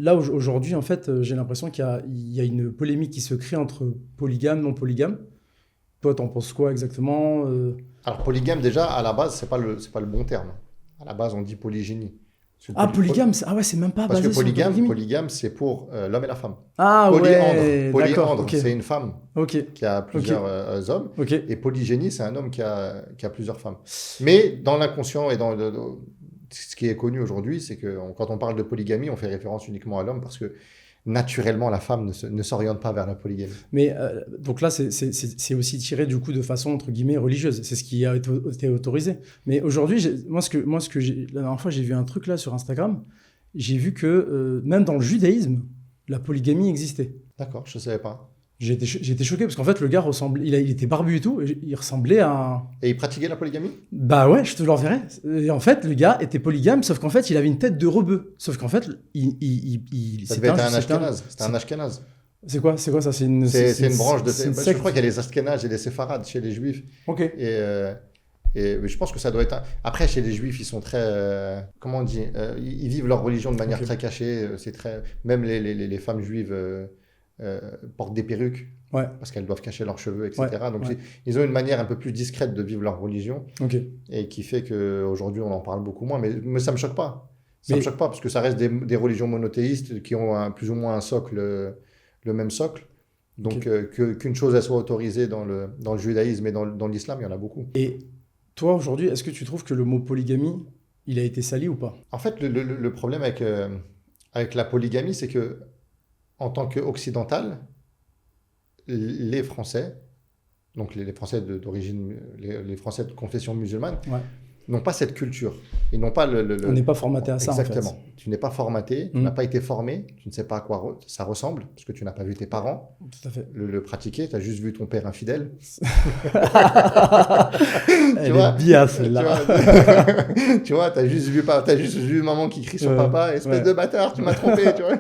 Là, aujourd'hui, en fait, j'ai l'impression qu'il y a une polémique qui se crée entre polygame, non polygame. Toi, t'en penses quoi exactement? Alors, polygame, déjà, à la base, c'est pas le bon terme. À la base, on dit polygynie. Parce que, Ah, polygame, ah ouais, c'est même pas parce que basé sur la polygamie. polygame, c'est pour l'homme et la femme. Ah ouais, d'accord, Polyandre, ok, c'est une femme ok, qui a ok, plusieurs hommes. ok. Et polygénie, c'est un homme qui a plusieurs femmes. Mais dans l'inconscient et ce qui est connu aujourd'hui, c'est que quand on parle de polygamie, on fait référence uniquement à l'homme parce que naturellement, la femme ne s'oriente pas vers la polygamie. Mais donc là, c'est aussi tiré du coup de façon entre guillemets religieuse. C'est ce qui a été autorisé. Mais aujourd'hui, la dernière fois, j'ai vu un truc là sur Instagram. J'ai vu que même dans le judaïsme, la polygamie existait. D'accord, je ne savais pas. J'ai été choqué parce qu'en fait, le gars ressemblait, il était barbu et tout, et il ressemblait à un... Et il pratiquait la polygamie? Bah ouais, je te l'enverrai. Et en fait, le gars était polygame, sauf qu'en fait, il avait une tête de rebeu. Sauf qu'en fait, Ça devait être un ashkénaze. C'était un ashkénaze. c'est quoi ça? C'est une branche de... c'est une Je secte. crois qu'il y a les ashkénazes et les séfarades chez les juifs. Ok. Et je pense que ça doit être... Après, chez les juifs, ils sont très... comment on dit ils vivent leur religion de manière Ok. très cachée. C'est très... Même les femmes juives portent des perruques Ouais. parce qu'elles doivent cacher leurs cheveux, etc. Donc, Ouais. ils ont une manière un peu plus discrète de vivre leur religion Ok. et qui fait qu'aujourd'hui, on en parle beaucoup moins. Mais ça me choque pas. Ça Mais me choque pas parce que ça reste des religions monothéistes qui ont plus ou moins un socle, le même socle. Donc, qu'une chose elle soit autorisée dans le judaïsme et dans l'islam, il y en a beaucoup. et toi aujourd'hui, est-ce que tu trouves que le mot polygamie, il a été sali ou pas? En fait, le problème avec la polygamie, c'est que en tant qu'occidental, les Français, donc les Français d'origine, les Français de confession musulmane, Ouais. n'ont pas cette culture. Ils n'ont pas On n'est pas formaté à ça Exactement. en fait. Tu n'es pas formaté, tu n'as pas été formé, tu ne sais pas à quoi ça ressemble, parce que tu n'as pas vu tes parents Tout à fait. le pratiquer, tu as juste vu ton père infidèle. Elle vois, est bien tu celle-là. vois, tu vois, t'as juste vu maman qui crie sur papa, espèce Ouais. de bâtard, tu m'as trompé, tu vois.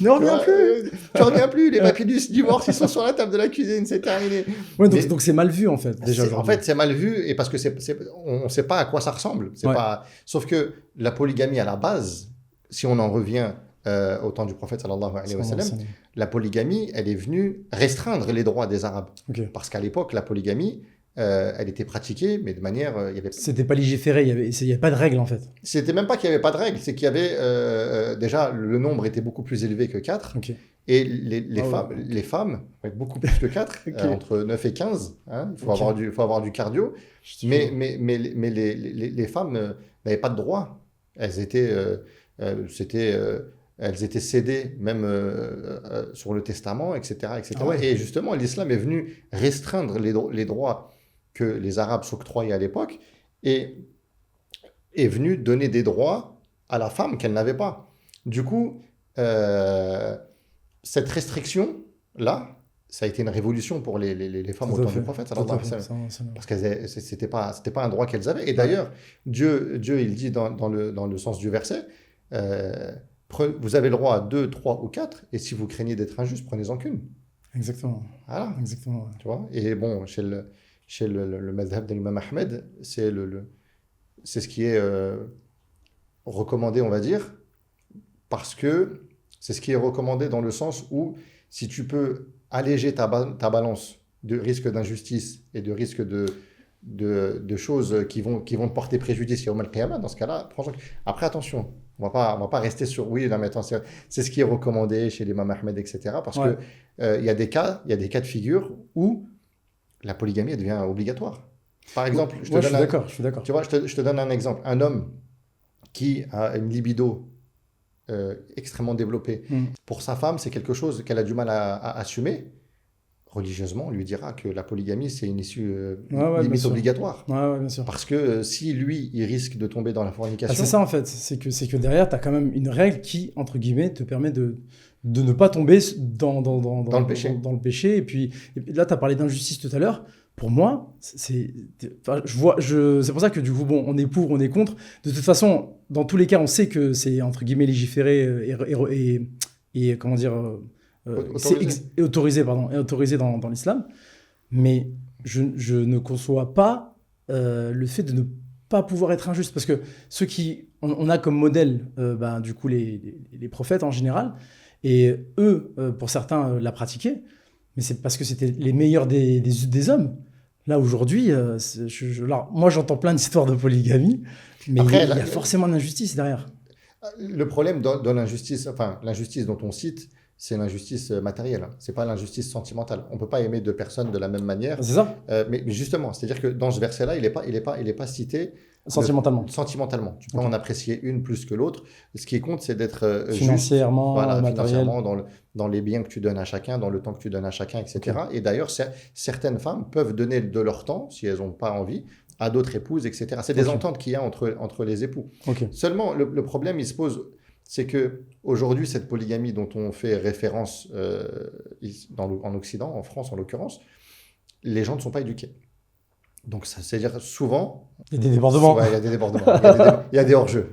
Ne reviens plus. Tu reviens plus, les papiers du divorce, ils sont sur la table de la cuisine, c'est terminé. Ouais, Mais- donc c'est mal vu en fait déjà En aujourd'hui. fait, c'est mal vu et parce que on ne sait pas à quoi ça ressemble. Ouais. Sauf que la polygamie à la base, si on en revient au temps du prophète sallallahu alayhi wa sallam, la polygamie, elle est venue restreindre les droits des Arabes. Ok. Parce qu'à l'époque, la polygamie, elle était pratiquée, mais de manière, C'était pas légiféré, il y avait pas de règles en fait. c'était même pas qu'il n'y avait pas de règles, c'est qu'il y avait déjà le nombre était beaucoup plus élevé que 4. Ok. Et Ah ouais. les femmes, ouais, beaucoup plus que 4, Ok. entre 9 et 15, hein, il faut Ok. avoir du cardio. Je te Mais jure. les femmes n'avaient pas de droit. Elles étaient, elles étaient cédées même sur le testament, etc. etc. Ah ouais. Et justement, l'islam est venu restreindre les droits que les Arabes s'octroyaient à l'époque et est venu donner des droits à la femme qu'elle n'avait pas. Du coup, cette restriction-là, ça a été une révolution pour les femmes Tout au à temps fait. du prophète, Tout sallallahu à alayhi wa fait. sallam. Ça- Parce que c'était pas un droit qu'elles avaient. Et d'ailleurs, Dieu, il dit dans le sens du verset, vous avez le droit à 2, 3 ou 4, et si vous craignez d'être injuste, prenez-en qu'une. Exactement. Voilà, Exactement. Ouais. tu vois. Et bon, chez le madhab de l'imam Ahmed, c'est c'est ce qui est recommandé, on va dire, parce que c'est ce qui est recommandé dans le sens où si tu peux alléger ta balance de risque d'injustice et de risque de choses qui vont te porter préjudice Yawm al-Qiyamah, dans ce cas-là, prends-en. Après, attention, on va pas rester sur oui, non, mais attends, c'est ce qui est recommandé chez l'imam Ahmed, etc. Parce Ouais. que il y a des cas de figure où la polygamie elle devient obligatoire. Par exemple, je suis d'accord. Je suis d'accord. tu vois, je te donne un exemple. Un homme qui a une libido extrêmement développée pour sa femme, c'est quelque chose qu'elle a du mal à assumer. Religieusement, on lui dira que la polygamie, c'est une issue bien limite sûr. obligatoire. Ouais, bien sûr. Parce que si lui, il risque de tomber dans la Ah, fornication, c'est ça en fait, c'est que derrière, tu as quand même une règle qui, entre guillemets, te permet de ne pas tomber dans le péché. dans le péché. Et puis là, tu as parlé d'injustice tout à l'heure. Pour moi, c'est pour ça que du coup, bon, on est pour, on est contre. De toute façon, dans tous les cas, on sait que c'est, entre guillemets, légiféré et comment dire, c'est autorisé dans l'islam. Mais je ne conçois pas le fait de ne pas pouvoir être injuste. Parce que ceux qui... On a comme modèle, du coup, les prophètes en général. Et eux, pour certains, la pratiquaient. Mais c'est parce que c'était les meilleurs des hommes. Là, aujourd'hui, moi, j'entends plein d'histoires de polygamie. Mais Après, il y a forcément de l'injustice derrière. Le problème dans l'injustice, enfin, l'injustice dont on cite, c'est l'injustice matérielle. C'est pas l'injustice sentimentale. On peut pas aimer deux personnes de la même manière. C'est ça? Mais justement, c'est-à-dire que dans ce verset-là, il est pas cité Sentimentalement. Sentimentalement. Tu peux Ok. en apprécier une plus que l'autre. Ce qui compte, c'est d'être Financièrement, juste, voilà, matériel. financièrement, dans les biens que tu donnes à chacun, dans le temps que tu donnes à chacun, etc. Et d'ailleurs, certaines femmes peuvent donner de leur temps, si elles n'ont pas envie, à d'autres épouses, etc. C'est des Ok. ententes qu'il y a entre les époux. Ok. Seulement, le problème, il se pose, c'est que aujourd'hui, cette polygamie dont on fait référence en Occident, en France en l'occurrence, les gens ne sont pas éduqués. Donc, c'est-à-dire souvent, Il y a des débordements. ouais, il y a des débordements, il y a des hors-jeux,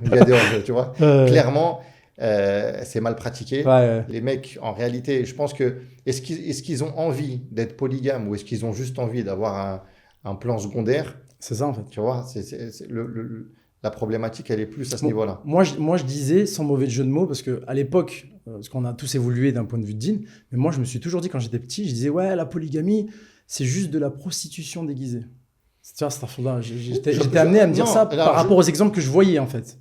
tu vois. Clairement, c'est mal pratiqué. Ouais. Les mecs, en réalité, je pense que est-ce qu'ils ont envie d'être polygames ou est-ce qu'ils ont juste envie d'avoir un plan secondaire? C'est ça, en fait. Tu vois, la problématique, elle est plus à ce Bon, niveau-là. moi, je disais, sans mauvais jeu de mots, parce qu'à l'époque, parce qu'on a tous évolué d'un point de vue de dîn, mais moi, je me suis toujours dit, quand j'étais petit, je disais, ouais, la polygamie, c'est juste de la prostitution déguisée. Tu vois, j'étais amené à me dire non, ça là, par rapport aux exemples que je voyais, en fait.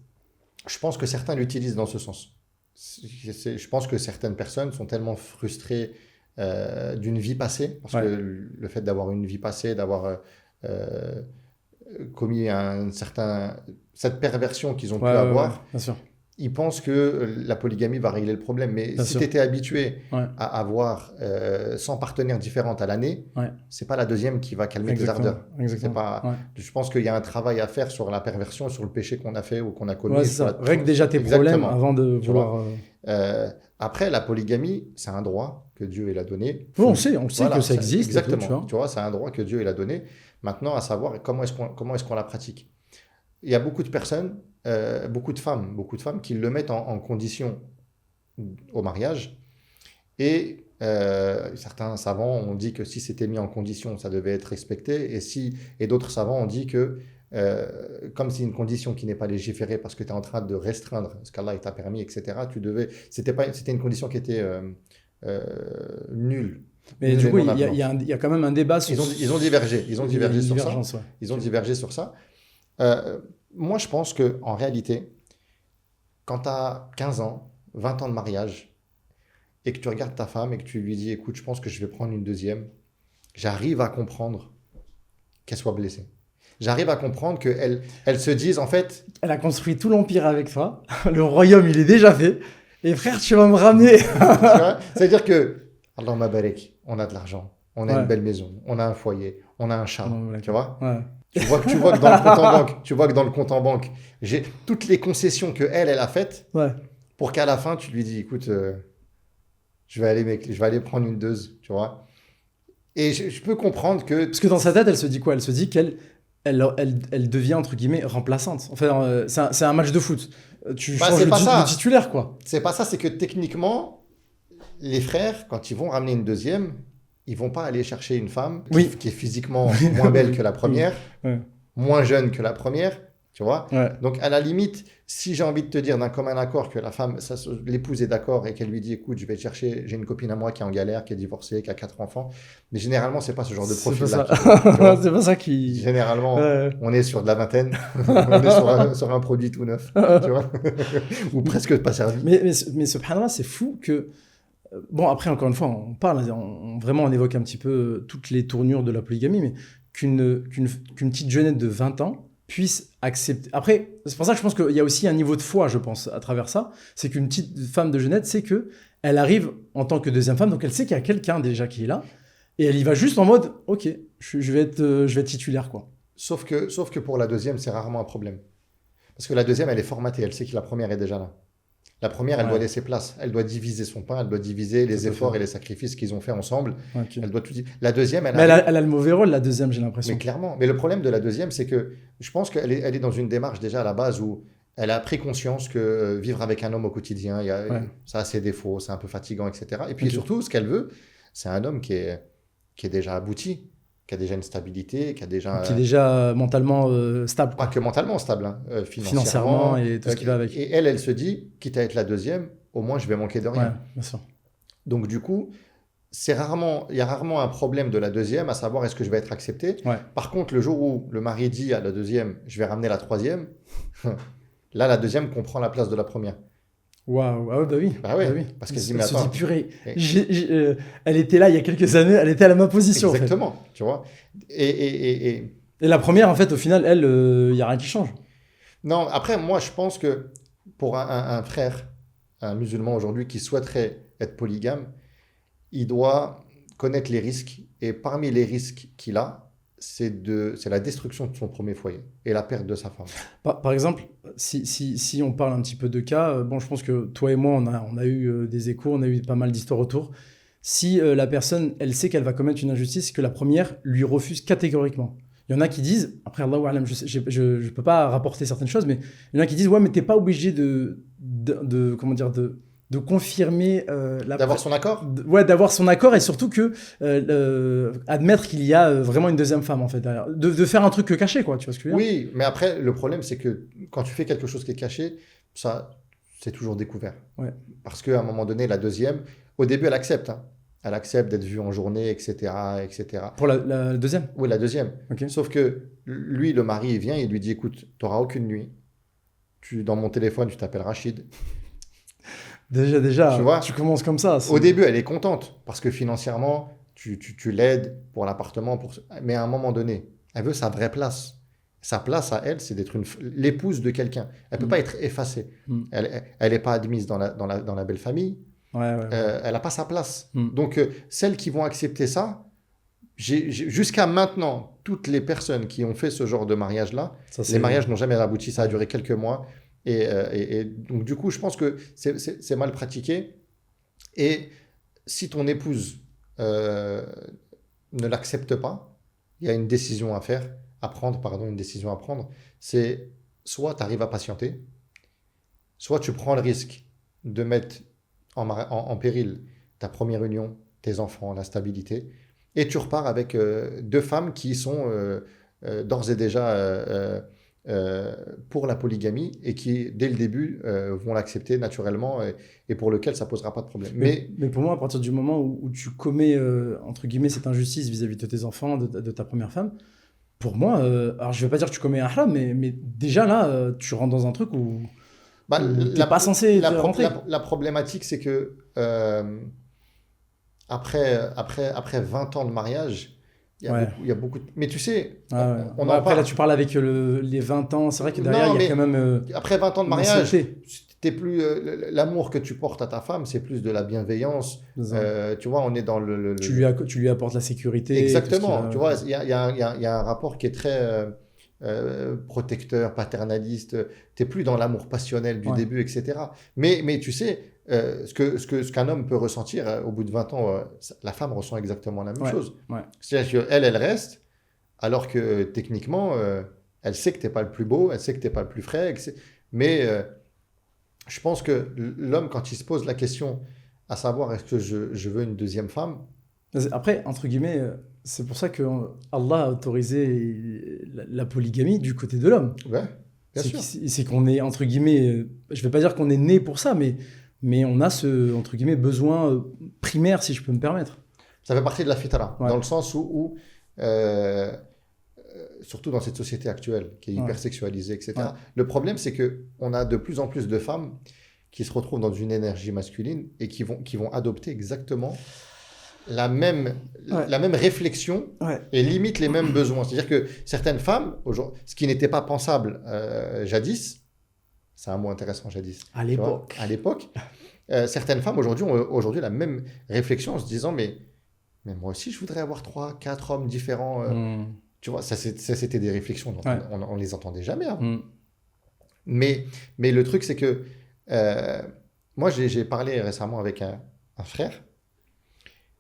Je pense que certains l'utilisent dans ce sens. Je pense que certaines personnes sont tellement frustrées d'une vie passée, parce que le fait d'avoir une vie passée, d'avoir commis cette perversion qu'ils ont pu avoir, bien sûr. ils pensent que la polygamie va régler le problème. Mais Bien si sûr. tu étais habitué Ouais. à avoir 100 partenaires différents à l'année, Ouais. c'est pas la deuxième qui va calmer tes Exactement. ardeurs. Exactement. C'est pas... Ouais. Je pense qu'il y a un travail à faire sur la perversion, sur le péché qu'on a fait ou qu'on a commis. Ouais, c'est ça. Règle déjà tes problèmes Exactement. avant de Tu vouloir. Après, la polygamie, c'est un droit que Dieu il a donné. Oui, on sait Voilà, que ça existe. et tout, Exactement. tu vois. C'est un droit que Dieu il a donné. Maintenant, à savoir comment est-ce qu'on la pratique. Il y a beaucoup de personnes, beaucoup de femmes qui le mettent en condition au mariage. Et certains savants ont dit que si c'était mis en condition, ça devait être respecté. Et d'autres savants ont dit que comme c'est une condition qui n'est pas légiférée parce que tu es en train de restreindre ce qu'Allah t'a permis, etc., c'était une condition qui était nulle. Mais du coup, il y a quand même un débat sur. Ils ont divergé. Ils ont divergé sur ça. Ouais. Ils ont divergé sur ça. Moi, je pense qu'en réalité, quand tu as 15 ans, 20 ans de mariage, et que tu regardes ta femme et que tu lui dis, écoute, je pense que je vais prendre une deuxième, j'arrive à comprendre qu'elle soit blessée. J'arrive à comprendre qu'elle se dise, en fait... Elle a construit tout l'empire avec toi. Le royaume, il est déjà fait. Et frère, tu vas me ramener. C'est-à-dire que, Allahumma barik, on a de l'argent, on a une belle maison, on a un foyer, on a un chat, tu vois. Tu vois que dans le compte en banque, j'ai toutes les concessions que elle a faites pour qu'à la fin, tu lui dis, écoute, je vais aller prendre une deuxième, tu vois. Et je peux comprendre que... Parce que dans sa tête, elle se dit quoi? Elle se dit qu'elle devient, entre guillemets, remplaçante. Enfin, c'est un match de foot. Tu changes le titulaire, quoi. C'est pas ça, c'est que techniquement, les frères, quand ils vont ramener une deuxième, ils vont pas aller chercher une femme qui est physiquement moins belle que la première, moins jeune que la première, tu vois. Donc, à la limite, si j'ai envie de te dire d'un commun accord que l'épouse est d'accord et qu'elle lui dit, écoute, je vais te chercher, j'ai une copine à moi qui est en galère, qui est divorcée, qui a 4 enfants, mais généralement, c'est pas ce genre de profil-là. C'est pas ça qui... Généralement, on est sur de la vingtaine, on est sur un produit tout neuf, tu vois, ou presque pas servi. Mais subhanallah, c'est fou que... Bon, après, encore une fois, on parle, vraiment, on évoque un petit peu toutes les tournures de la polygamie, mais qu'une petite jeunette de 20 ans puisse accepter... Après, c'est pour ça que je pense qu'il y a aussi un niveau de foi, je pense, à travers ça. C'est qu'une petite femme de jeunette sait qu'elle arrive en tant que deuxième femme, donc elle sait qu'il y a quelqu'un déjà qui est là, et elle y va juste en mode, ok, je vais être titulaire, quoi. Sauf que pour la deuxième, c'est rarement un problème. Parce que la deuxième, elle est formatée, elle sait que la première est déjà là. La première, elle doit laisser place, elle doit diviser son pain, elle doit diviser les efforts et les sacrifices qu'ils ont fait ensemble. Elle doit tout dire. La deuxième, elle a le mauvais rôle, la deuxième, j'ai l'impression. Mais clairement. Mais le problème de la deuxième, c'est que je pense qu'elle est dans une démarche déjà à la base où elle a pris conscience que vivre avec un homme au quotidien, ça a ses défauts, c'est un peu fatigant, etc. Et puis surtout, ce qu'elle veut, c'est un homme qui est déjà abouti, qui a déjà une stabilité, qui a déjà... Qui est déjà mentalement stable, pas quoi. que mentalement stable, hein, Financièrement financièrement. et tout ce qui va avec. Et elle se dit, quitte à être la deuxième, au moins je vais manquer de Ouais, rien. bien sûr. Donc du coup, il y a rarement un problème de la deuxième, à savoir est-ce que je vais être accepté. Ouais. Par contre, le jour où le mari dit à la deuxième, je vais ramener la troisième, là, la deuxième comprend la place de la première. Waouh, ah ouais, bah oui. Bah ouais, Bah oui. parce qu'elle se dit, Elle mais se attends. dit, purée, Et- elle était là il y a quelques années, elle était à la même position, en fait. Exactement, tu vois. Et Et la première, en fait, au final, elle, il n'y a rien qui change. non, après, moi, je pense que pour un frère, un musulman aujourd'hui qui souhaiterait être polygame, il doit connaître les risques. Et parmi les risques qu'il a, c'est la destruction de son premier foyer et la perte de sa femme. Par exemple, si on parle un petit peu de cas, bon, je pense que toi et moi, on a eu des échos, on a eu pas mal d'histoires autour. Si la personne, elle sait qu'elle va commettre une injustice, que la première lui refuse catégoriquement. Il y en a qui disent, après Allahu A'lam, je peux pas rapporter certaines choses, mais il y en a qui disent, ouais, mais t'es pas obligé comment dire, de confirmer D'avoir son accord? ouais, d'avoir son accord et surtout que admettre qu'il y a vraiment une deuxième femme en fait derrière. De faire un truc caché, quoi, tu vois ce que je veux dire? Oui, mais après, le problème, c'est que quand tu fais quelque chose qui est caché, ça, c'est toujours découvert. Ouais. Parce qu'à un moment donné, la deuxième, au début, elle accepte, hein. Elle accepte d'être vue en journée, etc., etc. Pour la deuxième. Oui, la deuxième. Ok. Sauf que lui, le mari, il vient, il lui dit, écoute, tu n'auras aucune nuit. Dans mon téléphone, tu t'appelles Rachid. Déjà, Tu vois, tu commences comme ça. au début, elle est contente parce que financièrement, tu l'aides pour l'appartement. Mais à un moment donné, elle veut sa vraie place. Sa place à elle, c'est d'être l'épouse de quelqu'un. Elle ne peut pas être effacée. Elle n'est pas admise dans la belle famille. Ouais. Elle n'a pas sa place. Mm. Donc, celles qui vont accepter ça, jusqu'à maintenant, toutes les personnes qui ont fait ce genre de mariage-là, Ça, les mariages n'ont jamais abouti. Ça a duré quelques mois. Et donc, du coup, je pense que c'est mal pratiqué. Et si ton épouse ne l'accepte pas, il y a une décision à faire, une décision à prendre. C'est soit tu arrives à patienter, soit tu prends le risque de mettre en péril ta première union, tes enfants, la stabilité, et tu repars avec deux femmes qui sont d'ores et déjà pour la polygamie et qui, dès le début, vont l'accepter naturellement et pour lequel ça ne posera pas de problème. Mais pour moi, à partir du moment où tu commets, entre guillemets, cette injustice vis-à-vis de tes enfants, de ta première femme, pour moi, alors je ne vais pas dire que tu commets un haram, mais déjà là, tu rentres dans un truc où tu n'es pas censé rentrer. La problématique, c'est que après 20 ans de mariage, il y a beaucoup de... Mais tu sais, on en après, parle. là, tu parles avec les 20 ans. C'est vrai que derrière, il y a quand même... Après 20 ans de mariage, ancienneté. t'es plus l'amour que tu portes à ta femme, c'est plus de la bienveillance. Tu vois, on est dans Tu lui apportes la sécurité. Exactement. Tu vois, il y a un rapport qui est très protecteur, paternaliste. T'es plus dans l'amour passionnel du début, etc. Mais tu sais, ce qu'un homme peut ressentir au bout de 20 ans, la femme ressent exactement la même chose. Ouais. C'est-à-dire qu'elle reste, alors que techniquement, elle sait que t'es pas le plus beau, elle sait que t'es pas le plus frais, mais je pense que l'homme, quand il se pose la question à savoir est-ce que je veux une deuxième femme. Après, entre guillemets, c'est pour ça que Allah a autorisé la polygamie du côté de l'homme. Ouais, bien sûr. C'est qu'on est, entre guillemets, je vais pas dire qu'on est né pour ça, mais on a ce, entre guillemets, besoin primaire, si je peux me permettre. Ça fait partie de la fitra, dans le sens où surtout dans cette société actuelle qui est hyper sexualisée, etc. Ouais. Le problème, c'est qu'on a de plus en plus de femmes qui se retrouvent dans une énergie masculine et qui vont adopter exactement la même réflexion et limite les mêmes besoins. C'est-à-dire que certaines femmes, ce qui n'était pas pensable jadis, c'est un mot intéressant jadis, à l'époque, certaines femmes aujourd'hui ont la même réflexion en se disant mais moi aussi je voudrais avoir 3-4 hommes différents. Tu vois, ça c'était des réflexions dont on les entendait jamais avant. Mais le truc, c'est que moi, j'ai parlé récemment avec un frère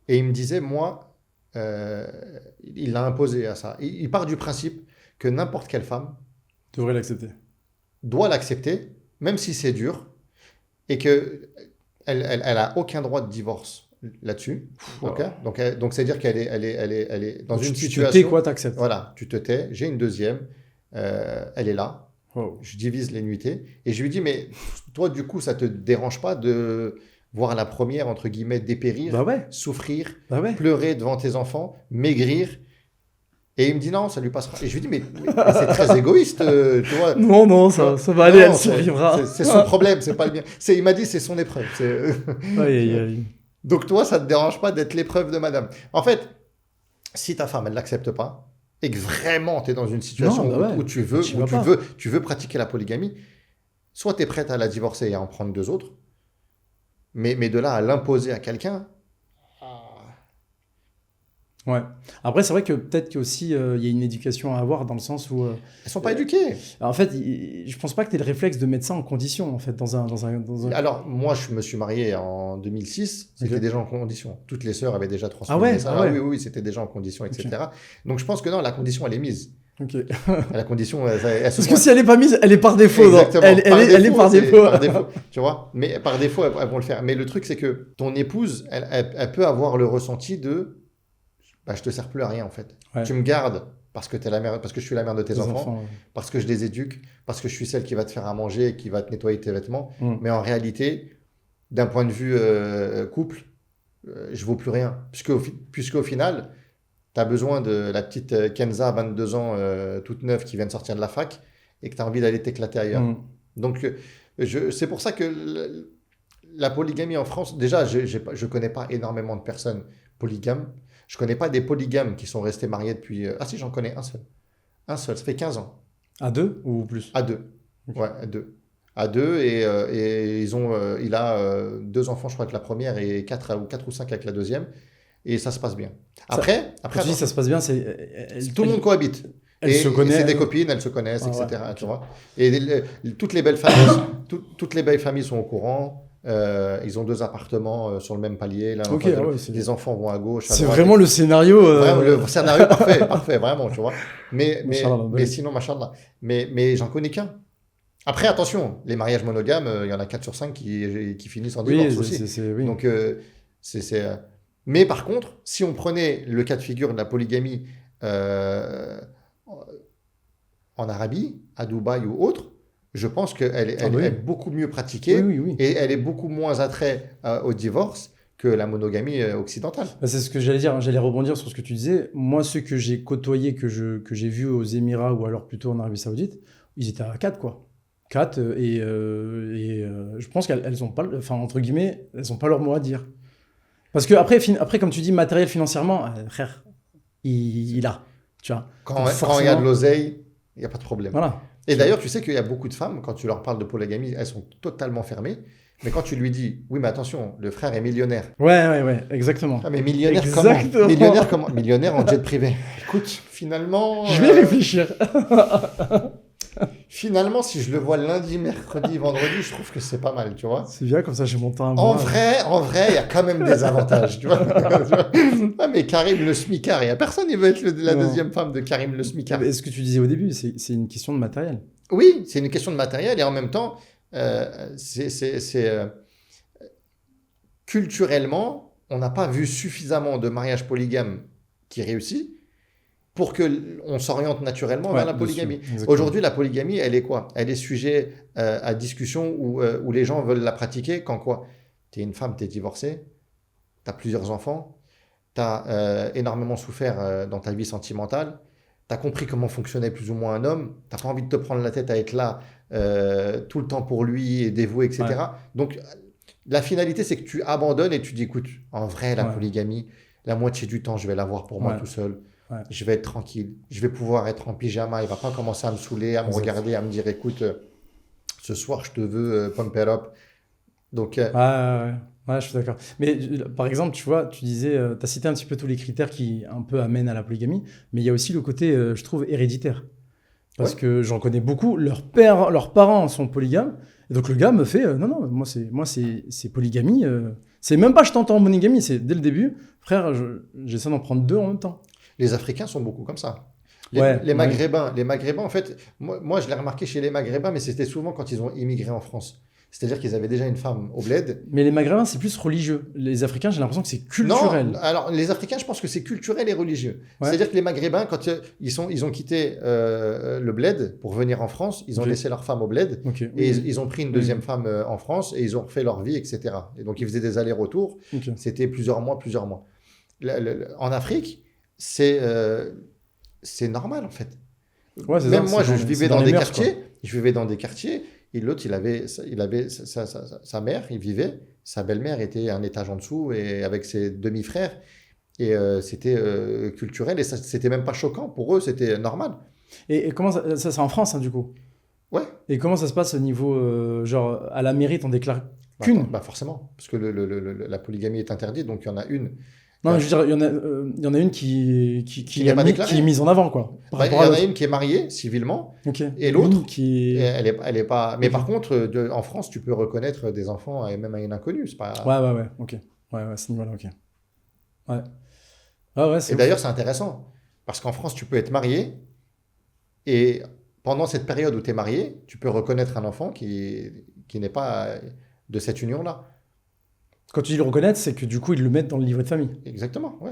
et il me disait, moi, il l'a imposé à ça. Il part du principe que n'importe quelle femme devrait l'accepter. Doit l'accepter, même si c'est dur, et qu'elle n'a aucun droit de divorce là-dessus. Wow. Ok. Donc c'est-à-dire elle est dans une Tu te situation. tais, quoi, t'acceptes. Voilà, tu te tais. J'ai une deuxième. Elle est là. Wow. Je divise les nuitées. Et je lui dis, mais toi, du coup, ça te dérange pas de voir la première, entre guillemets, dépérir, Bah ouais, souffrir, bah ouais. pleurer devant tes enfants, maigrir. Et il me dit non, ça lui passera. Et je lui dis, mais c'est très égoïste, tu vois. Non, non, ça va aller, Non, elle survivra. c'est son problème, c'est pas le mien. Il m'a dit, c'est son épreuve. Aïe, aïe, aïe. Donc toi, ça te dérange pas d'être l'épreuve de madame. En fait, si ta femme, elle l'accepte pas, et que vraiment tu es dans une situation Non, bah ouais. où tu veux pratiquer la polygamie, soit tu es prête à la divorcer et à en prendre deux autres, mais de là à l'imposer à quelqu'un, Ouais. Après, c'est vrai que peut-être qu'aussi, il y a une éducation à avoir dans le sens où... elles sont pas éduquées. en fait, je pense pas que tu aies le réflexe de mettre ça en condition, en fait, dans un... Alors, moi, je me suis marié en 2006, c'était Ok. déjà en condition. Toutes les sœurs avaient déjà transmis Ah ouais, ça. ah ouais. Oui, oui, c'était déjà en condition, etc. Donc, je pense que non, la condition, elle est mise. Ok. La condition, elle se Parce que si elle est pas mise, elle est par défaut. non. Exactement. Elle est par défaut. Par défaut, tu vois. Mais par défaut, elles vont le faire. Mais le truc, c'est que ton épouse, elle peut avoir le ressenti de, bah, je te sers plus à rien en fait. Ouais. Tu me gardes parce que t'es la mère, parce que je suis la mère de tes Les enfants, ouais. parce que je les éduque, parce que je suis celle qui va te faire à manger et qui va te nettoyer tes vêtements. Mm. Mais en réalité, d'un point de vue couple, je vaux plus rien, puisqu'au final, tu as besoin de la petite Kenza, 22 ans, toute neuve, qui vient de sortir de la fac, et que tu as envie d'aller t'éclater ailleurs. Mm. Donc, c'est pour ça que la polygamie en France, déjà, je ne connais pas énormément de personnes polygames. Je ne connais pas des polygames qui sont restés mariés depuis... Ah si, j'en connais un seul. Un seul, ça fait 15 ans. À deux ou plus? À deux. Ok. Ouais, à deux. À deux, et il a deux enfants, je crois, avec la première, et quatre ou cinq avec la deuxième. Et ça se passe bien. Après, Quand tu dis ça se passe bien, c'est... tout le monde cohabite. Elle se connaît. C'est des copines, elles se connaissent, Ah, etc. ouais, Tu vois. Et toutes les belles familles, toutes les belles familles sont au courant. Ils ont deux appartements sur le même palier. L'un en Ok, face de ah l'autre. ouais, c'est- Les enfants vont à gauche, à C'est droite. vraiment le scénario... Vraiment, le scénario parfait, parfait, vraiment, tu vois. Mais Machallah, bah oui. sinon, machallah. Mais j'en connais qu'un. Après, attention, les mariages monogames, il y en a 4 sur 5 qui finissent en divorce Oui, aussi. oui. Donc, mais par contre, si on prenait le cas de figure de la polygamie en Arabie, à Dubaï ou autre, je pense qu'elle Ah oui. est beaucoup mieux pratiquée Oui, oui, oui. et elle est beaucoup moins attrait au divorce que la monogamie occidentale. Bah, c'est ce que j'allais dire, hein. J'allais rebondir sur ce que tu disais. Moi, ceux que j'ai côtoyés, que j'ai vus aux Émirats ou alors plutôt en Arabie Saoudite, ils étaient à 4, quoi. 4, je pense qu'elles ont pas, enfin, entre guillemets, elles n'ont pas leur mot à dire. Parce que après, comme tu dis, matériel financièrement, frère, il a, tu vois. Quand Donc, il y a forcément- de l'oseille, il n'y a pas de problème. Voilà. Et d'ailleurs, tu sais qu'il y a beaucoup de femmes, quand tu leur parles de polygamie, elles sont totalement fermées. Mais quand tu lui dis, oui, mais attention, le frère est millionnaire. Ouais, exactement. Ah, mais millionnaire Exactement. comment? Millionnaire comment? Millionnaire en jet privé. Écoute, finalement... Je vais réfléchir. Finalement, si je le vois lundi, mercredi, vendredi, je trouve que c'est pas mal, tu vois. C'est bien, comme ça, j'ai mon temps à En moi. vrai, il y a quand même des avantages, tu vois. Ah, mais Karim le smicard, il n'y a personne qui veut être la Non. deuxième femme de Karim le smicard. Mais ce que tu disais au début, c'est une question de matériel. Oui, c'est une question de matériel et en même temps, culturellement, on n'a pas vu suffisamment de mariages polygames qui réussissent pour qu'on s'oriente naturellement vers la bien polygamie. sûr, exactement. Aujourd'hui, la polygamie, elle est quoi? Elle est sujet à discussion où les gens veulent la pratiquer quand quoi? Tu es une femme, tu es divorcée, tu as plusieurs enfants, tu as énormément souffert dans ta vie sentimentale, tu as compris comment fonctionnait plus ou moins un homme, tu n'as pas envie de te prendre la tête à être là tout le temps pour lui et dévoué, etc. Ouais. Donc, la finalité, c'est que tu abandonnes et tu dis, écoute, en vrai, la Ouais. polygamie, la moitié du temps, je vais l'avoir pour moi Ouais. tout seul. Ouais. Je vais être tranquille. Je vais pouvoir être en pyjama. Il ne va pas commencer à me saouler, à me Exact. regarder, à me dire, écoute, ce soir, je te veux pump it up. Donc, Ouais, je suis d'accord. Mais par exemple, tu vois, tu disais, tu as cité un petit peu tous les critères qui un peu amènent à la polygamie, mais il y a aussi le côté, je trouve, héréditaire. Parce Ouais. que j'en connais beaucoup, leurs parents sont polygames, et donc le gars me fait, non, moi c'est polygamie, c'est même pas je t'entends en monogamie, c'est dès le début, frère, j'essaie d'en prendre 2 en même temps. les Africains sont beaucoup comme ça. Ouais, Les Maghrébins, en fait, moi je l'ai remarqué chez les Maghrébins, mais c'était souvent quand ils ont immigré en France. C'est-à-dire qu'ils avaient déjà une femme au bled. Mais les Maghrébins, c'est plus religieux. Les Africains, j'ai l'impression que c'est culturel. Non, alors les Africains, je pense que c'est culturel et religieux. Ouais. C'est-à-dire que les Maghrébins, quand ils ont quitté le bled pour venir en France, ils ont Ok. laissé leur femme au bled. Ok. Et ils ont pris une deuxième Oui. femme en France et ils ont refait leur vie, etc. Et donc, ils faisaient des allers-retours. Ok. C'était plusieurs mois. En Afrique, c'est normal, en fait. Ouais, c'est Même ça, moi, c'est je dans- vivais c'est dans dans les des mœurs, quartiers. Je vivais dans des quartiers. Et l'autre, il avait sa mère, il vivait. Sa belle-mère était un étage en dessous et avec ses demi-frères. Et c'était culturel. Et ça, c'était même pas choquant. Pour eux, c'était normal. Et comment ça, c'est en France, hein, du coup. Ouais. Et comment ça se passe au niveau, genre, à la mairie, t'en déclares Bah, qu'une? bah forcément. Parce que la polygamie est interdite. Donc, il y en a une. Non, Ouais. mais je veux dire, il y en a une qui n'est pas déclarée. qui est mise en avant, quoi. Par Bah, il y rapport à en a l'autre. une qui est mariée civilement. Ok. Et l'autre, Une qui Et est... elle est pas. Mais Ok. par contre, en France, tu peux reconnaître des enfants et même à une inconnue. C'est pas... Ouais, ok. Ouais, à ce niveau-là, ok. Ouais. Ah ouais, c'est Et ouf. d'ailleurs, c'est intéressant. Parce qu'en France, tu peux être marié et pendant cette période où tu es marié, tu peux reconnaître un enfant qui n'est pas de cette union-là. Quand tu dis le reconnaître, c'est que du coup, ils le mettent dans le livret de famille. Exactement, ouais.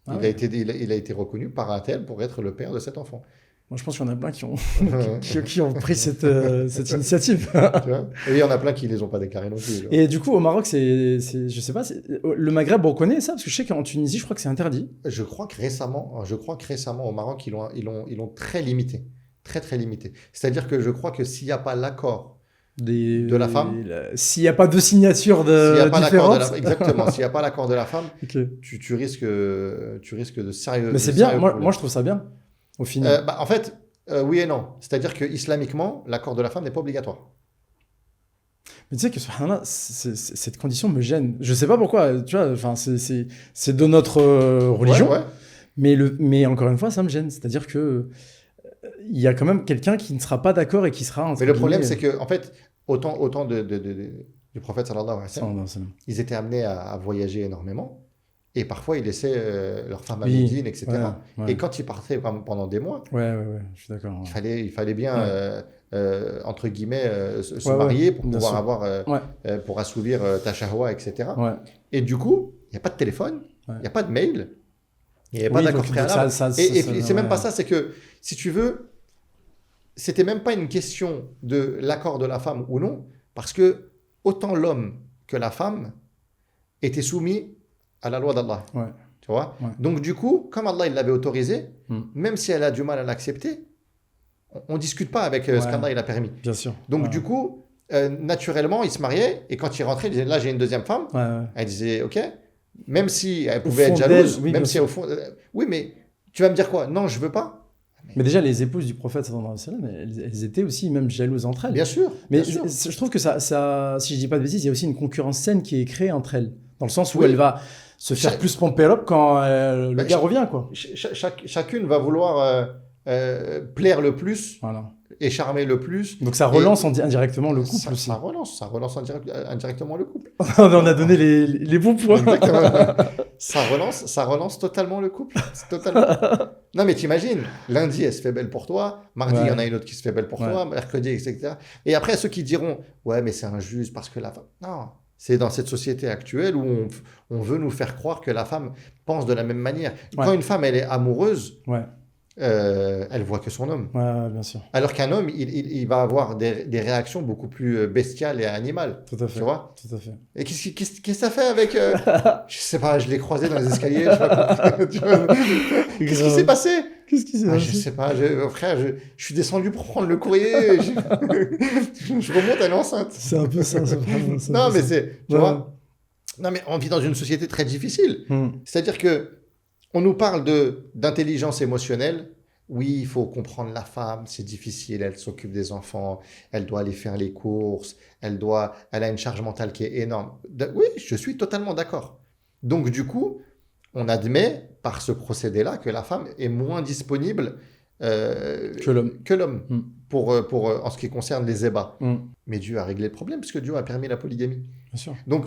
Ah Il a ouais. il a été reconnu par un tel pour être le père de cet enfant. Moi, je pense qu'il y en a plein qui ont, Tu qui ont pris cette initiative. vois. Et il y en a plein qui ne les ont pas déclarés non plus. Et du coup, au Maroc, je sais pas, le Maghreb reconnaît ça? Parce que je sais qu'en Tunisie, je crois que c'est interdit. Je crois que récemment au Maroc, ils l'ont très limité. Très, très limité. C'est-à-dire que je crois que s'il n'y a pas l'accord de la femme, S'il n'y a pas de signature s'il n'y a pas l'accord différente. exactement, s'il n'y a pas l'accord de la femme, Ok. tu risques de sérieux. Mais c'est de bien, sérieux moi problèmes. je trouve ça bien, au final. En fait, oui et non. C'est-à-dire que islamiquement, l'accord de la femme n'est pas obligatoire. Mais tu sais que subhanallah, cette condition me gêne. Je sais pas pourquoi, tu vois, enfin, c'est de notre religion, Ouais, ouais. mais encore une fois, ça me gêne. C'est-à-dire que il y a quand même quelqu'un qui ne sera pas d'accord et qui sera. entre Mais le problème, guillemets, c'est que, en fait, autant du prophète sallallahu alayhi wa sallam, non, c'est- ils étaient amenés à voyager énormément. Et parfois, ils laissaient leur femme à Oui, Médine, etc. ouais. Et quand ils partaient pendant des mois, Ouais, je suis d'accord. il fallait bien, entre guillemets, se Ouais, marier pour bien pouvoir sûr. avoir, Ouais. pour assouvir ta shahwa, etc. Ouais. Et du coup, il n'y a pas de téléphone, il Ouais. n'y a pas de mail, il n'y a pas Oui, d'accord donc préalable. Et c'est ouais. même pas ça, c'est que, si tu veux, c'était même pas une question de l'accord de la femme ou non, parce que autant l'homme que la femme étaient soumis à la loi d'Allah. Ouais. Tu vois. Ouais. Donc du coup, comme Allah il l'avait autorisé, Mm. même si elle a du mal à l'accepter, on ne discute pas avec ce Ouais. qu'Allah il a permis. Bien sûr. Donc Ouais. du coup, naturellement, il se mariait et quand il rentrait, il disait là j'ai une deuxième femme. Ouais. Elle disait ok, même si elle Au pouvait fond être jalouse, d'elle, oui, même bien si sûr. au fond, oui mais tu vas me dire quoi? Non, je veux pas. Mais déjà, les épouses du prophète, sallallahu alayhi wa sallam, elles étaient aussi même jalouses entre elles. Bien sûr. Mais bien sûr. je trouve que ça, si je dis pas de bêtises, il y a aussi une concurrence saine qui est créée entre elles. Dans le sens où Oui. elle va se faire Chaque- plus pomper up quand le Bah, gars revient, quoi. Chacune va vouloir plaire le plus Voilà. et charmer le plus. Donc ça relance indirectement le couple ça, aussi. ça relance indirectement le couple. On a donné les bons points. Exactement. ça relance totalement le couple. C'est totalement. Non, mais t'imagines, lundi, elle se fait belle pour toi. Mardi, il y en a une autre qui se fait belle pour toi. Mercredi, etc. Et après, ceux qui diront, ouais, mais c'est injuste parce que la femme. Non, c'est dans cette société actuelle où on veut nous faire croire que la femme pense de la même manière. Ouais. Quand une femme, elle est amoureuse, Ouais, elle voit que son homme. ouais, bien sûr. Alors qu'un homme, il va avoir des réactions beaucoup plus bestiales et animales. Tout à fait. Tu vois? Tout à fait. Et qu'est-ce que ça fait avec... je sais pas, je l'ai croisé dans les escaliers. Je sais pas, tu vois. Qu'est-ce qui s'est passé? Qu'est-ce qui s'est Je passé? sais pas, frère, je suis descendu pour prendre le courrier. Je remonte, elle est enceinte. C'est un peu ça. Vraiment, c'est un Non, peu mais ça. c'est... Tu Ouais. vois? Non, mais on vit dans une société très difficile. Hmm. C'est-à-dire que on nous parle d'intelligence émotionnelle. Oui, il faut comprendre la femme, c'est difficile, elle s'occupe des enfants, elle doit aller faire les courses, elle a une charge mentale qui est énorme. Oui, je suis totalement d'accord. Donc du coup, on admet par ce procédé-là que la femme est moins disponible Que l'homme. Hmm. pour en ce qui concerne les ébats. Hmm. Mais Dieu a réglé le problème puisque Dieu a permis la polygamie. Bien sûr. Donc,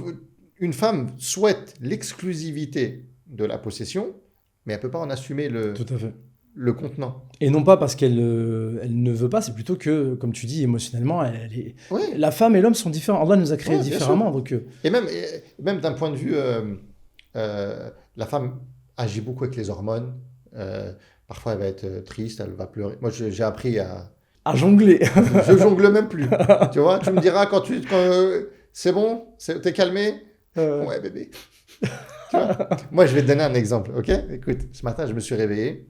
une femme souhaite l'exclusivité de la possession, mais elle ne peut pas en assumer Tout à fait. le contenant. Et non pas parce qu'elle ne veut pas, c'est plutôt que, comme tu dis, émotionnellement, Oui, la femme et l'homme sont différents. Allah nous a créés ouais, bien différemment. sûr. Donc, Et même d'un point de vue, la femme agit beaucoup avec les hormones. Euh, Parfois, elle va être triste, elle va pleurer. Moi, j'ai appris à... à jongler. Je jongle même plus. Tu vois, tu me diras c'est bon, t'es calmé? Euh, Ouais, bébé. Tu vois? Moi, je vais te donner un exemple, ok? Écoute, ce matin, je me suis réveillé.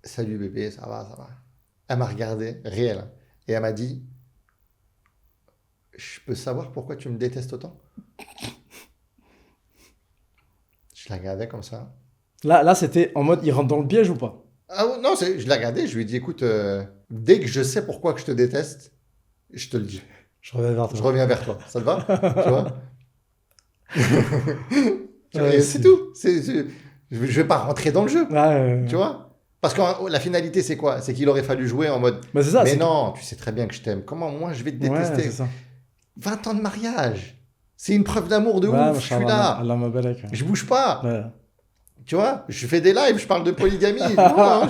Salut bébé, ça va, ça va. Elle m'a regardé, réel, hein, et elle m'a dit, je peux savoir pourquoi tu me détestes autant? Je la regardais comme ça. là, c'était en mode, il rentre dans le piège ou pas? Ah non, je la regardais, je lui ai dit, écoute, dès que je sais pourquoi que je te déteste, je te le dis. Je reviens vers Je toi. reviens vers toi. Ça te va? Tu vois? Ouais, Et c'est tout. Je vais pas rentrer dans le jeu. Ouais, Tu vois? Parce que la finalité, c'est quoi? C'est qu'il aurait fallu jouer en mode, bah, c'est ça. mais c'est non, tu sais très bien que je t'aime. Comment moi je vais te Ouais, c'est détester? ça. 20 ans de mariage. C'est une preuve d'amour de Ouais, ouf. Je suis là. Allah mabarak. Je bouge pas. Ouais. Tu vois? Je fais des lives, je parle de polygamie. Non,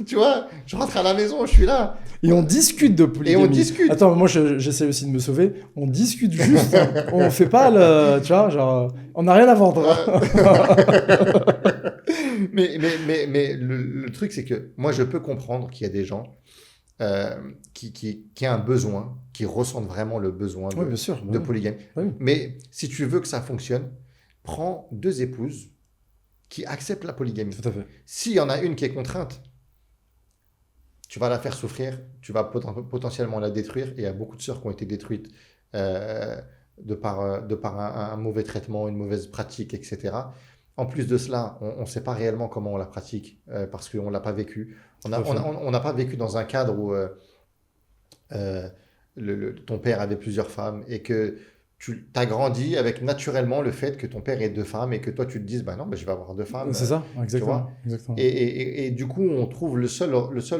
tu vois? Je rentre à la maison, je suis là. Et on discute de polygamie. Et on discute. Attends, moi j'essaie aussi de me sauver. On discute juste. On fait pas le. Tu vois, genre. On n'a rien à vendre. Mais le truc, c'est que moi, je peux comprendre qu'il y a des gens qui a un besoin, qui ressentent vraiment le besoin Oui, bien sûr. de Oui. polygamie. Oui. Mais si tu veux que ça fonctionne, prends 2 épouses qui acceptent la polygamie. Tout à fait. S'il y en a une qui est contrainte, tu vas la faire souffrir, tu vas potentiellement la détruire. Et il y a beaucoup de sœurs qui ont été détruites de par un mauvais traitement, une mauvaise pratique, etc. En plus de cela, on ne sait pas réellement comment on la pratique parce qu'on ne l'a pas vécu. On n'a pas vécu dans un cadre où ton père avait plusieurs femmes et que tu as grandi avec naturellement le fait que ton père ait 2 femmes et que toi tu te dises, bah non, bah, je vais avoir 2 femmes. C'est ça, exactement. vois. Exactement. Et du coup, on trouve le seul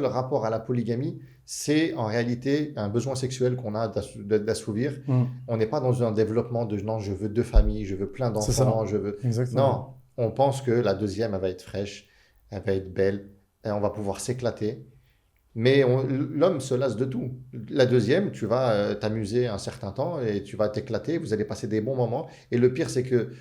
rapport à la polygamie, c'est en réalité un besoin sexuel qu'on a d'assouvir. On n'est pas dans un développement de non, je veux 2 familles, je veux plein C'est ça. d'enfants, je veux. Exactement. Non, on pense que la deuxième, elle va être fraîche, elle va être belle, et on va pouvoir s'éclater. Mais l'homme se lasse de tout. La deuxième, tu vas t'amuser un certain temps et tu vas t'éclater, vous allez passer des bons moments. Et le pire, c'est que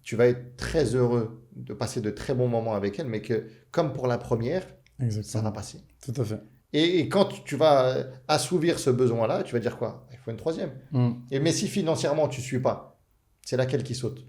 tu vas être très heureux de passer de très bons moments avec elle, mais que comme pour la première, ça Exactement. va passer. Tout à fait. Et quand tu vas assouvir ce besoin-là, tu vas dire quoi? Il faut une troisième. Mais si financièrement, tu ne suis pas, c'est laquelle qui saute?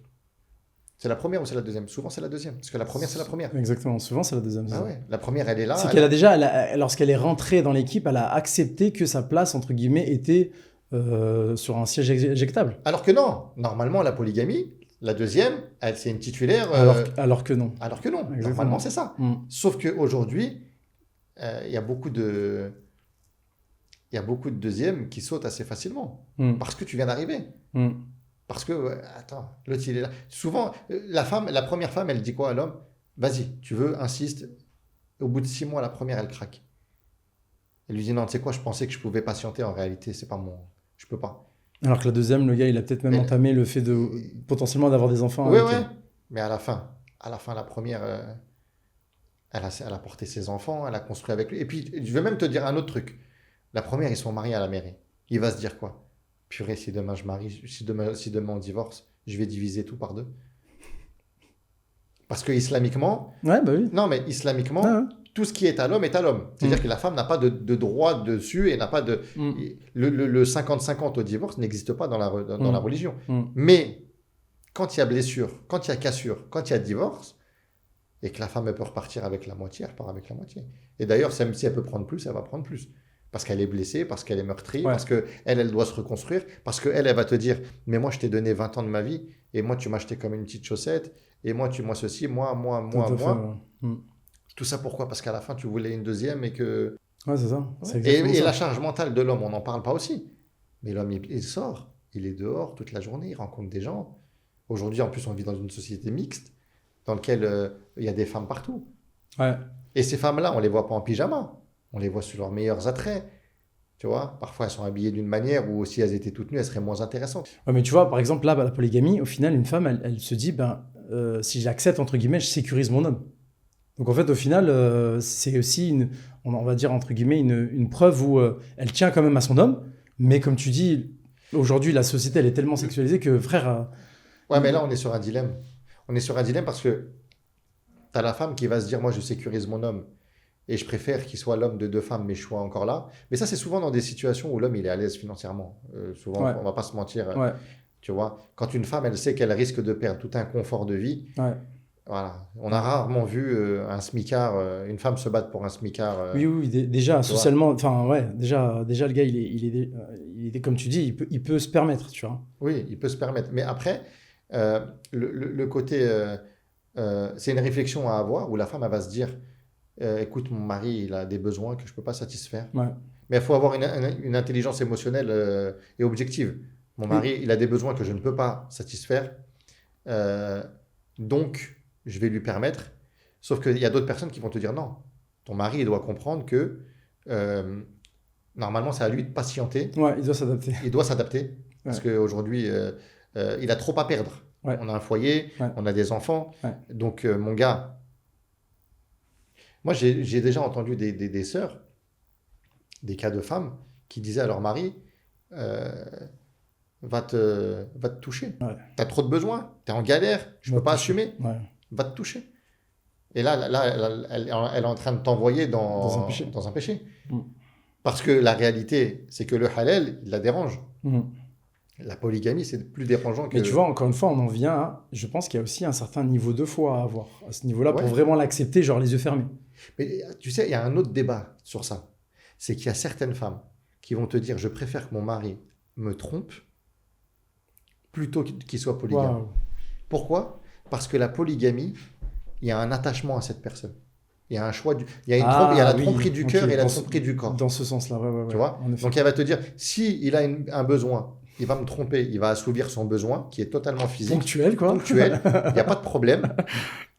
C'est la première ou c'est la deuxième? Souvent, c'est la deuxième. Parce que la première, c'est la première. Exactement. Souvent, c'est la deuxième. Ah ouais. La première, elle est là. C'est qu'elle a déjà, lorsqu'elle est rentrée dans l'équipe, elle a accepté que sa place, entre guillemets, était sur un siège éjectable. Alors que non. Normalement, la polygamie, la deuxième, c'est une titulaire. Alors que non. Alors que non. Exactement. Normalement, c'est ça. Sauf qu'aujourd'hui, il y a beaucoup de deuxièmes qui sautent assez facilement. Parce que tu viens d'arriver. Parce que, attends, l'autre, il est là. Souvent, la première femme, elle dit quoi à l'homme? Vas-y, tu veux, insiste. Au bout de 6 mois, la première, elle craque. Elle lui dit, non, tu sais quoi, je pensais que je pouvais patienter. En réalité, c'est pas mon... Je peux pas. Alors que la deuxième, le gars, il a peut-être même entamé le fait de potentiellement d'avoir des enfants. Oui, avec ouais. elle. Mais à la fin, la première, elle a porté ses enfants, elle a construit avec lui. Et puis, je vais même te dire un autre truc. La première, ils sont mariés à la mairie. Il va se dire quoi? Purée, si demain je marie, si demain on divorce, je vais diviser tout par 2. Parce que islamiquement, Ouais, bah oui. non mais islamiquement, Ouais. tout ce qui est à l'homme est à l'homme. C'est-à-dire que la femme n'a pas de droit dessus et n'a pas de... Le 50-50 au divorce n'existe pas dans la religion. Mais quand il y a blessure, quand il y a cassure, quand il y a divorce, et que la femme elle peut repartir avec la moitié, elle repart avec la moitié. Et d'ailleurs, même si elle peut prendre plus, elle va prendre plus. Parce qu'elle est blessée, parce qu'elle est meurtrie, parce qu'elle doit se reconstruire, parce qu'elle va te dire « Mais moi, je t'ai donné 20 ans de ma vie, et moi, tu m'as acheté comme une petite chaussette, et moi, ceci, moi. » Tout ça pourquoi? Parce qu'à la fin, tu voulais une deuxième et que... Ouais, c'est ça. C'est Et exactement ça. la charge mentale de l'homme, on n'en parle pas aussi. Mais l'homme, il sort, il est dehors toute la journée, il rencontre des gens. Aujourd'hui, en plus, on vit dans une société mixte, dans laquelle il y a des femmes partout. Ouais. Et ces femmes-là, on ne les voit pas en pyjama. On les voit sur leurs meilleurs attraits. Tu vois, parfois elles sont habillées d'une manière où si elles étaient toutes nues, elles seraient moins intéressantes. Ouais, mais tu vois, par exemple, là, la polygamie, au final, une femme, elle se dit, ben, si je l'accepte, entre guillemets, je sécurise mon homme. Donc en fait, au final, c'est aussi, on va dire, entre guillemets, une preuve où elle tient quand même à son homme. Mais comme tu dis, aujourd'hui, la société, elle est tellement sexualisée que, frère... Ouais, mais là, on est sur un dilemme. On est sur un dilemme parce que tu as la femme qui va se dire, moi, je sécurise mon homme et je préfère qu'il soit l'homme de 2 femmes, mais je sois encore là. Mais ça, c'est souvent dans des situations où l'homme, il est à l'aise financièrement. Souvent, Ouais. on va pas se mentir. Ouais, Tu vois, quand une femme, elle sait qu'elle risque de perdre tout un confort de vie, ouais. voilà. On a rarement vu un smicard, une femme se battre pour un smicard. Oui, déjà, tu vois. socialement, enfin, ouais, déjà, le gars, il est, comme tu dis, il peut se permettre, tu vois. Oui, il peut se permettre. Mais après, le côté, c'est une réflexion à avoir où la femme, elle va se dire, écoute, mon mari, il a des besoins que je ne peux pas satisfaire. Ouais. Mais il faut avoir une intelligence émotionnelle et objective. Mon mari, il a des besoins que je ne peux pas satisfaire. Donc, je vais lui permettre. Sauf qu'il y a d'autres personnes qui vont te dire non. Ton mari, il doit comprendre que normalement, c'est à lui de patienter. Ouais, il doit s'adapter. Il doit s'adapter. Parce qu'aujourd'hui, il a trop à perdre. Ouais. On a un foyer, Ouais. on a des enfants. Ouais. Donc, mon gars, moi, j'ai déjà entendu des sœurs, des cas de femmes, qui disaient à leur mari va te toucher. Ouais. Tu as trop de besoins, tu es en galère, je ne peux pas assumer. Ouais. Va te toucher. Et là, elle est en train de t'envoyer Dans un péché. dans un péché. Mm. Parce que la réalité, c'est que le halal, il la dérange. Mm. La polygamie, c'est plus dérangeant que... Mais tu vois, encore une fois, on en vient à... Je pense qu'il y a aussi un certain niveau de foi à avoir à ce niveau-là Ouais. pour vraiment l'accepter, genre les yeux fermés. Mais tu sais, il y a un autre débat sur ça. C'est qu'il y a certaines femmes qui vont te dire, je préfère que mon mari me trompe plutôt qu'il soit polygame. Waouh. Pourquoi? Parce que la polygamie, il y a un attachement à cette personne. Il y a un choix, il y a la oui, tromperie du ok, cœur et la dans tromperie du corps. Dans ce sensla, ouais. Tu vois? En effet. Donc elle va te dire, si il a un besoin, il va me tromper, il va assouvir son besoin qui est totalement physique, Ponctuel, quoi. ponctuel, il n'y a pas de problème,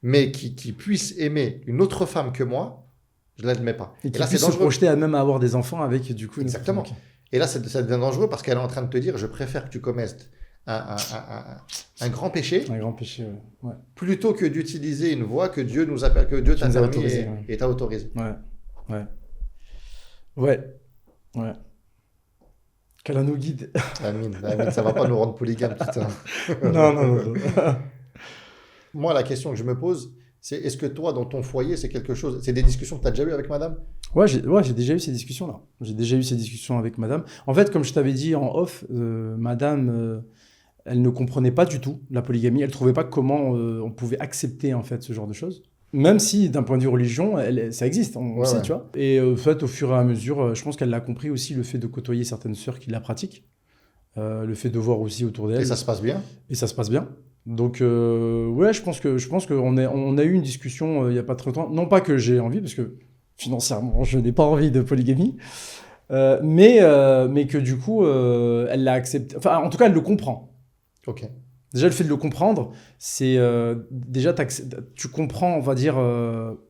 mais qui puisse aimer une autre femme que moi, je ne l'admets pas. Et Et qui là, c'est puisse se dangereux. projeter à même avoir des enfants avec, du coup... une autre Exactement. femme. Et là, ça devient dangereux parce qu'elle est en train de te dire, je préfère que tu commettes un grand péché Un grand péché, ouais. plutôt que d'utiliser une voie que Dieu nous appelle, que Dieu t'a nous a permis autorisé, ouais. et t'a autorisé. Ouais. Qu'Allah nous guide. Amine, ça va pas nous rendre polygames, putain. non. Moi, la question que je me pose, c'est est-ce que toi, dans ton foyer, c'est quelque chose... C'est des discussions que tu as déjà eues avec madame? Ouais, j'ai déjà eu ces discussions-là. J'ai déjà eu ces discussions avec madame. En fait, comme je t'avais dit en off, madame, elle ne comprenait pas du tout la polygamie. Elle trouvait pas comment on pouvait accepter en fait ce genre de choses. Même si, d'un point de vue religion, ça existe, on sait, ouais. tu vois. Et en fait, au fur et à mesure, je pense qu'elle l'a compris aussi, le fait de côtoyer certaines sœurs qui la pratiquent. Le fait de voir aussi autour d'elle. Et ça se passe bien? Et ça se passe bien. Donc, ouais, je pense qu'on a eu une discussion il n'y a pas très longtemps. Non pas que j'ai envie, parce que financièrement, je n'ai pas envie de polygamie. Mais que du coup, elle l'a accepté. Enfin, en tout cas, elle le comprend. Ok. Déjà, le fait de le comprendre, c'est déjà, tu comprends, on va dire,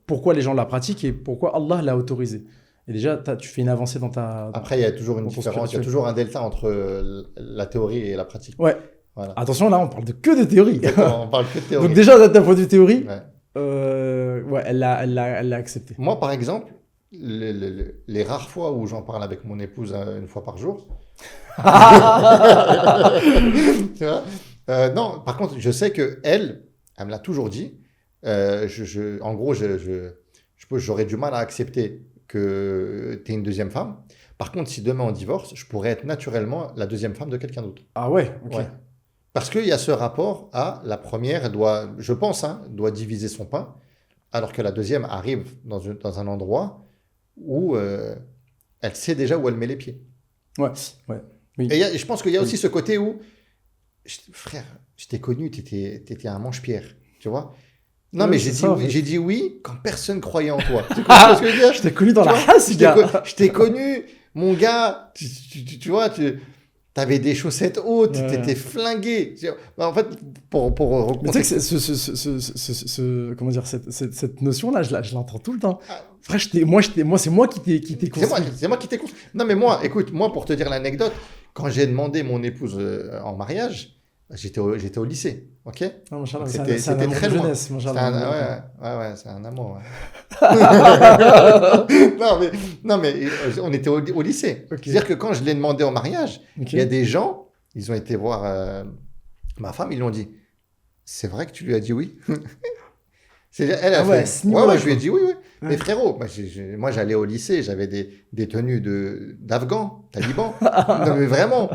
pourquoi les gens la pratiquent et pourquoi Allah l'a autorisé. Et déjà, tu fais une avancée dans ta... Après, il y a toujours une dans ton différence, il y a spirituel. toujours un delta entre la théorie et la pratique. Ouais. Voilà. Attention, là, on parle que de théorie. Exactement, on parle que de théorie. Donc déjà, d'un point de vue théorie, Ouais. ouais, elle l'a accepté. Moi, par exemple, les rares fois où j'en parle avec mon épouse une fois par jour, tu vois, non, par contre, je sais que elle me l'a toujours dit. En gros, j'aurais du mal à accepter que tu es une deuxième femme. Par contre, si demain on divorce, je pourrais être naturellement la deuxième femme de quelqu'un d'autre. Ah ouais, ok. Ouais. Parce qu'il y a ce rapport à la première, elle doit, je pense, doit diviser son pain, alors que la deuxième arrive dans un endroit où elle sait déjà où elle met les pieds. Ouais. Oui. Et je pense qu'il y a aussi ce côté où, frère, je t'ai connu, tu étais un manche-pierre, tu vois. Non, Ouais, mais c'est ça, en fait. j'ai dit oui quand personne croyait en toi. Tu comprends ce que je veux dire? Je t'ai connu dans Tu la vois, race, gars. je t'ai connu, mon gars, tu vois, t'avais des chaussettes hautes, Ouais. t'étais flingué. En fait, pour Mais tu sais que comment dire, cette notion-là, je l'entends tout le temps. Ah. Frère, c'est moi qui t'ai construit. C'est moi qui t'ai construit. Non, mais moi, écoute, pour te dire l'anecdote, quand j'ai demandé mon épouse en mariage, J'étais au lycée, ok? Ah, machallah, Donc, c'est un amour très de loin. jeunesse, C'était machallah. ouais, c'est un amour. Non, mais on était au lycée. Ok. C'est-à-dire que quand je l'ai demandé en mariage, Ok. il y a des gens, ils ont été voir ma femme, ils l'ont dit, c'est vrai que tu lui as dit oui? Elle a Ah ouais, fait, à ce niveau-là, je lui ai quoi. dit oui, oui. Ouais. Mais frérot, moi j'allais au lycée, j'avais des tenues d'Afghans, talibans. Non mais vraiment.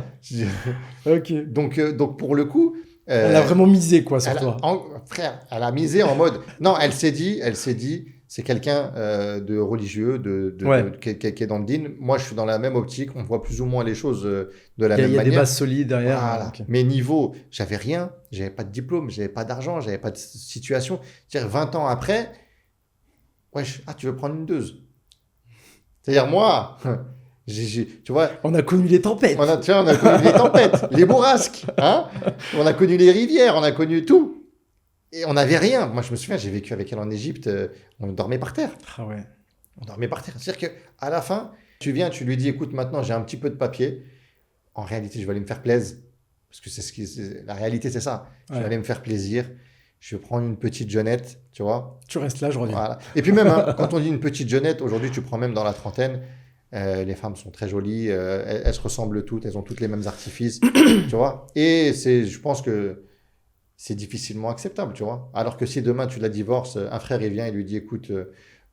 Ok. Donc pour le coup, Elle a vraiment misé, quoi, sur toi. frère, elle a misé en mode. Non, elle s'est dit, c'est quelqu'un de religieux, Ouais. qui est dans le din. Moi, je suis dans la même optique. On voit plus ou moins les choses de la Il même y a des manière. bases solides derrière. Voilà. Ok. Mais niveau, j'avais rien, j'avais pas de diplôme, j'avais pas d'argent, j'avais pas de situation. C'est-à-dire 20 ans après, wesh, tu veux prendre une deuxe. C'est-à-dire moi, tu vois, On a connu les tempêtes. on a connu les tempêtes, les bourrasques, hein, on a connu les rivières, on a connu tout. Et on n'avait rien. Moi, je me souviens, j'ai vécu avec elle en Égypte, on dormait par terre. Ah ouais. On dormait par terre. C'est-à-dire qu'à la fin, tu viens, tu lui dis, écoute, maintenant, j'ai un petit peu de papier. En réalité, je vais aller me faire plaisir. Parce que la réalité, c'est ça. Je vais Ouais. aller me faire plaisir. Je vais prendre une petite jeunette, tu vois. Tu restes là, je reviens. Voilà. Et puis même, hein, quand on dit une petite jeunette, aujourd'hui, tu prends même dans la trentaine, les femmes sont très jolies, elles se ressemblent toutes, elles ont toutes les mêmes artifices, tu vois. Et je pense que c'est difficilement acceptable, tu vois. Alors que si demain tu la divorces, un frère il vient et lui dit, écoute,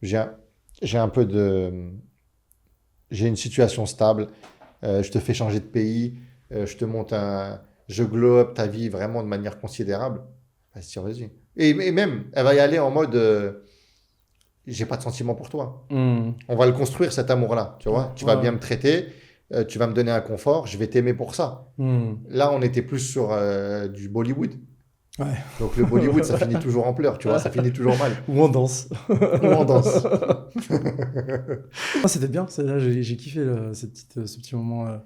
j'ai un peu j'ai une situation stable, je te fais changer de pays, je glow up ta vie vraiment de manière considérable. Vas-y. Et même, elle va y aller en mode, j'ai pas de sentiment pour toi. On va le construire cet amour-là, tu vois. Tu vas bien me traiter, tu vas me donner un confort, je vais t'aimer pour ça. Là, on était plus sur du Bollywood. Ouais. Donc le Bollywood, ça finit toujours en pleurs, tu vois, ça finit toujours mal. Ou on danse. Ou on danse. Ah, c'était bien, là, j'ai kiffé ce petit moment.